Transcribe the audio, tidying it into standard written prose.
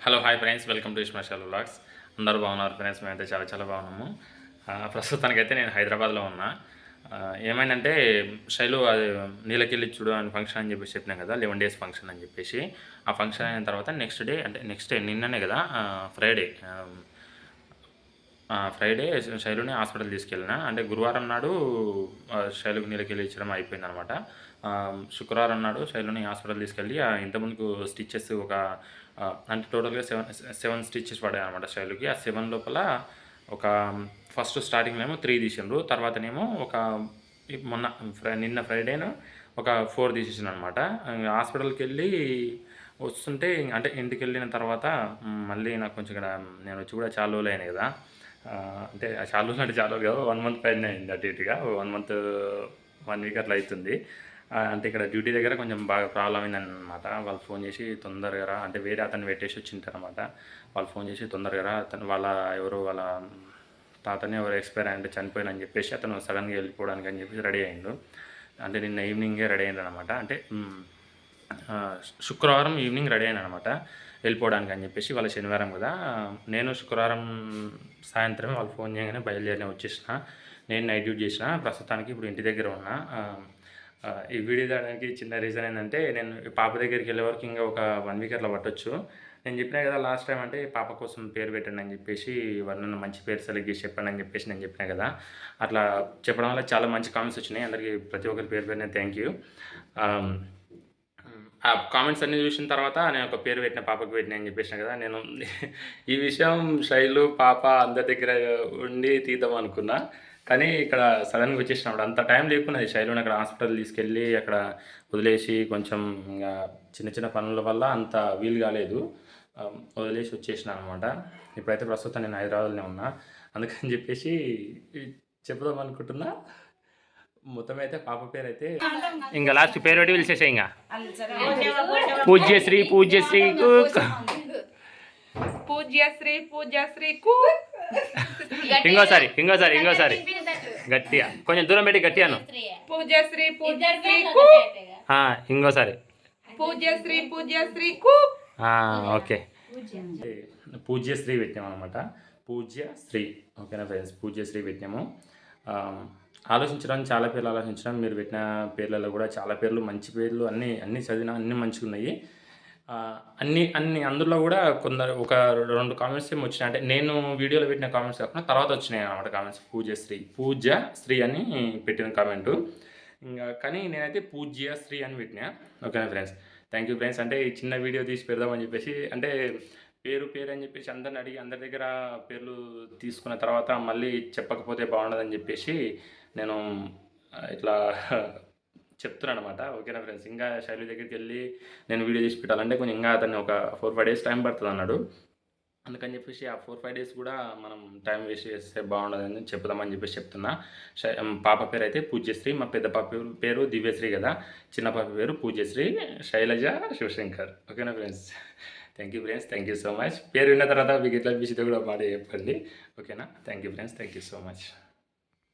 Hello hi friends, welcome to ఇస్మాషాల్ vlogs. అందరూ బాగున్నారు ఫ్రెండ్స్, మేమైతే చాలా చాలా బాగున్నాము. ప్రస్తుతానికైతే నేను హైదరాబాద్లో ఉన్నా. ఏమైందంటే శైలు అది నీలకెళ్ళి చూడు అని ఫంక్షన్ అని చెప్పేసి చెప్పినాం కదా, 11 days ఫంక్షన్ అని చెప్పేసి. ఆ ఫంక్షన్ అయిన తర్వాత నెక్స్ట్ డే అంటే నెక్స్ట్ డే నిన్ననే కదా, ఫ్రైడే ఫ్రైడే శైలుని హాస్పిటల్ తీసుకెళ్ళిన. అంటే గురువారం నాడు శైలుకి నీలకెళ్ళి ఇచ్చడం అయిపోయిందనమాట. శుక్రవారం నాడు శైలుని హాస్పిటల్ తీసుకెళ్ళి ఇంతకుముందుకు స్టిచ్చెస్ ఒక అంటే టోటల్గా సెవెన్ స్టిచ్చెస్ పడ్డాయి అనమాట శైలుకి. ఆ 7 లోపల ఒక ఫస్ట్ స్టార్టింగ్లో ఏమో 3 తీసిండ్రు, తర్వాతనేమో ఒక మొన్న నిన్న ఫ్రైడేను ఒక 4 తీసేసాను అనమాట. హాస్పిటల్కి వెళ్ళి వస్తుంటే అంటే ఇంటికి వెళ్ళిన తర్వాత మళ్ళీ నాకు కొంచెం ఇక్కడ నేను వచ్చి కూడా చాలా రోజులు అయినాయి కదా. అంటే చాలా రోజులు అంటే చాలా కాదు, 1 month పైన అయింది అటు ఇటుగా. 1 month 1 week అట్లా అవుతుంది. అంటే ఇక్కడ డ్యూటీ దగ్గర కొంచెం బాగా ప్రాబ్లం అయిందనమాట. వాళ్ళు ఫోన్ చేసి తొందరగా రా అంటే వేరే అతను పెట్టేసి వచ్చింటారనమాట. వాళ్ళు ఫోన్ చేసి తొందరగా రా, అతను వాళ్ళ తాతని ఎవరు ఎక్స్పైర్ అంటే చనిపోయినని చెప్పేసి అతను సడన్గా వెళ్ళిపోవడానికి అని చెప్పేసి రెడీ అయ్యిండు. అంటే నిన్న ఈవినింగే రెడీ అయ్యిండు అనమాట. అంటే శుక్రవారం ఈవినింగ్ రెడీ అయ్యాను అనమాట వెళ్ళిపోవడానికి అని చెప్పేసి. వాళ్ళ శనివారం కదా, నేను శుక్రవారం సాయంత్రం వాళ్ళు ఫోన్ చేయగానే బయలుదేరిన వచ్చేసిన. నేను నైట్ డ్యూటీ చేసిన, ప్రస్తుతానికి ఇప్పుడు ఇంటి దగ్గర ఉన్నా. ఈ వీడియో తీయడానికి చిన్న రీజన్ ఏంటంటే, నేను పాప దగ్గరికి వెళ్ళే వరకు ఇంకా ఒక 1 week అట్లా పట్టొచ్చు. నేను చెప్పినా కదా లాస్ట్ టైం, అంటే పాప కోసం పేరు పెట్టండి అని చెప్పేసి, వాళ్ళని మంచి పేరు సెలెక్ట్ చేసి చెప్పండి అని చెప్పేసి నేను చెప్పినా కదా. అట్లా చెప్పడం వల్ల చాలా మంచి కామెంట్స్ వచ్చినాయి. అందరికీ ప్రతి ఒక్కరి పేరు పేరునే థ్యాంక్ యూ. ఆ కామెంట్స్ అన్నీ చూసిన తర్వాత నేను ఒక పేరు పెట్టిన, పాపకు పెట్టిన అని చెప్పేసిన కదా. నేను ఈ విషయం శైలు పాప అందరి దగ్గర ఉండి తీద్దాం అనుకున్నా, కానీ ఇక్కడ సడన్గా వచ్చేసినప్పుడు అంత టైం లేకున్నది. శైలుని అక్కడ హాస్పిటల్ తీసుకెళ్ళి అక్కడ వదిలేసి కొంచెం ఇంకా చిన్న చిన్న పనుల వల్ల అంత వీలు కాలేదు, వదిలేసి వచ్చేసిన అనమాట. ఇప్పుడైతే ప్రస్తుతం నేను హైదరాబాద్లోనే ఉన్నా, అందుకని చెప్పేసి చెప్దాం అనుకుంటున్నా. మొత్తం అయితే పాప పేరు అయితే ఇంకా లాస్ట్ పేరు పెట్టి పిలిచేసా. ఇంకా పూజ్యశ్రీ పూజ్యశ్రీ పూజ్యశ్రీ ఇంకోసారి గట్టిగా కొంచెం దూరం పెట్టి గట్టిగాను. పూజ్యశ్రీ ఇంకోసారి ఓకే. పూజ్యశ్రీ పెట్టాము అనమాట. పూజ్యశ్రీ, ఓకేనా ఫ్రెండ్స్? పూజ్యశ్రీ పెట్టినాము. ఆలోచించడానికి చాలా పేర్లు ఆలోచించడం, మీరు పెట్టిన పేర్లలో కూడా చాలా పేర్లు మంచి పేర్లు, అన్నీ చదివినా అన్నీ మంచిగా ఉన్నాయి. అన్ని అందులో కూడా ఒక 2 కామెంట్స్ ఏమి వచ్చినాయి. అంటే నేను వీడియోలో పెట్టిన కామెంట్స్ కాకుండా తర్వాత వచ్చినాయి అన్నమాట కామెంట్స్. పూజ్యశ్రీ అని పెట్టిన కామెంటు. ఇంకా కానీ నేనైతే పూజ్యశ్రీ అని పెట్టినా. ఓకేనా ఫ్రెండ్స్? Thank you friends. అంటే ఈ చిన్న వీడియో తీసి పెడదామని చెప్పేసి, అంటే పేరు అని చెప్పేసి అందరిని అడిగి అందరి దగ్గర పేర్లు తీసుకున్న తర్వాత మళ్ళీ చెప్పకపోతే బాగుండదని చెప్పేసి నేను ఇట్లా చెప్తున్నాను అనమాట. ఓకేనా ఫ్రెండ్స్? ఇంకా శైలి దగ్గరికి వెళ్ళి నేను వీడియో తీసి పెట్టాలంటే కొంచెం ఇంకా అతన్ని ఒక 4-5 days టైం పడుతుంది అన్నాడు. అందుకని చెప్పేసి ఆ 4-5 days కూడా మనం టైం వేస్ట్ చేస్తే బాగుండదని చెప్దామని చెప్పేసి చెప్తున్నా. పాప పేరు అయితే పూజ్యశ్రీ, మా పెద్ద పాప పేరు దివ్యశ్రీ కదా, చిన్న పాప పేరు పూజ్యశ్రీ శైలజ శివశంకర్. ఓకేనా friends? Thank you friends, thank you so much. పేరు విన్న తర్వాత మీకు ఎట్లా అనిపించిందో కూడా మాట చెప్పండి. ఓకేనా? Thank you friends, thank you so much.